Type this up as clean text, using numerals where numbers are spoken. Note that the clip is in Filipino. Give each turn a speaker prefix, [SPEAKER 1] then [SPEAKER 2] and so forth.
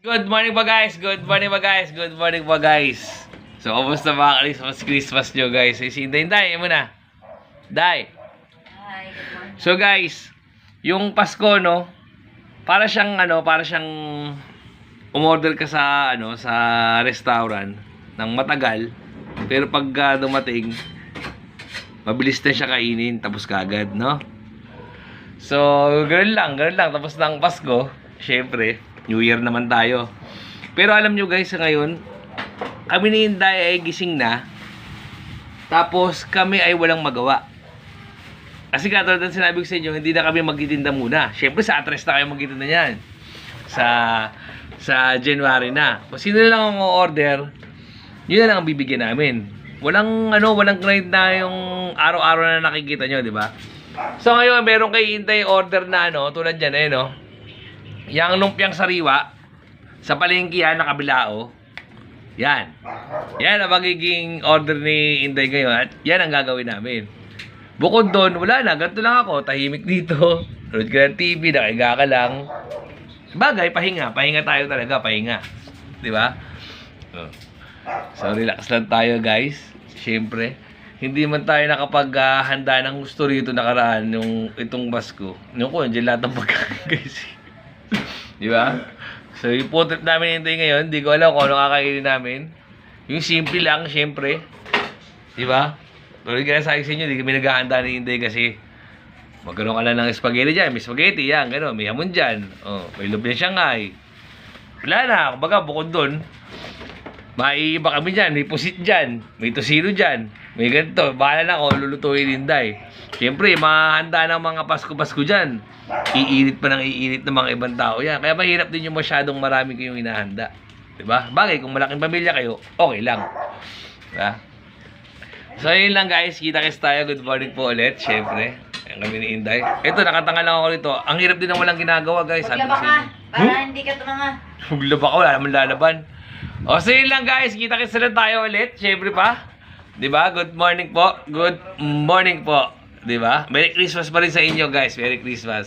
[SPEAKER 1] Good morning pa guys, good morning pa guys, good morning pa guys. So, kumusta mga Christmas nyo guys? Si Day muna. Day.
[SPEAKER 2] Hi, good morning.
[SPEAKER 1] So guys, yung Pasko no, para siyang umorder ka sa sa restaurant ng matagal, pero pag dumating mabilis na siya kainin tapos kagad, no? So, ganoon lang tapos ng Pasko, syempre New Year naman tayo. Pero alam nyo guys, ngayon, kami ni Inday ay gising na. Tapos kami ay walang magawa. Kasi katulad ng sinabi ko sa inyo, hindi na kami magtitinda muna. Siyempre sa Atres na kayo magtitinda niyan. Sa January na. Kung sino na lang ang order, yun na lang ang bibigyan namin. Walang grind na yung araw-araw na nakikita nyo, di ba? So ngayon, meron kay Inday order na tulad dyan, yang lumpiang sariwa sa palengke yan, nakabilao. Yan ang magiging order ni Inday ngayon at yan ang gagawin namin. Bukod doon, wala na, ganito lang ako, tahimik dito, nanood ka ng TV, nakahiga ka lang. Bagay, pahinga tayo talaga, pahinga, di ba? So relax lang tayo guys. Siyempre, hindi man tayo nakapaghanda ng gusto rito nakaraan itong Pasko. Yung ko, nandiyan lahat ng pagkain guys. Di ba? So, yung food trip namin hintay ngayon, hindi ko alam kung ano kakainin namin. Yung simple lang, syempre. Di ba? Tulad ka na sa inyo, hindi kami naghahanda ni Inday kasi magkaroon ka lang ng spaghetti dyan. May spaghetti, yan, gano'n. May hamon dyan. Oh, may lumpia Shanghai. Wala na. Kumbaga, bukod doon, may iba kami dyan. May pusit dyan. May tosino dyan. May ganito. Bahala na ako, lulutuin ni Inday. Siyempre, mahanda ng mga Pasko-Pasko dyan. Iinit pa ng iinit ng mga ibang tao yan. Kaya mahirap din yung masyadong marami kayong inahanda. Diba? Bagay, kung malaking pamilya kayo, okay lang. Diba? So, yun lang guys. Kita-kits tayo. Good morning po ulit. Siyempre. Ayan kami ni Inday. Ito, nakatanga lang ako rito. Ang hirap din ng walang ginagawa guys.
[SPEAKER 2] Maglaba ka, para hindi ka tumanga.
[SPEAKER 1] Maglaba ka, wala naman lalaban. O, so yun lang guys. Kita-kits na tayo ulit. Siyempre pa. Diba? Good morning po. Good morning po. Diba? Merry Christmas pa rin sa inyo guys. Merry Christmas.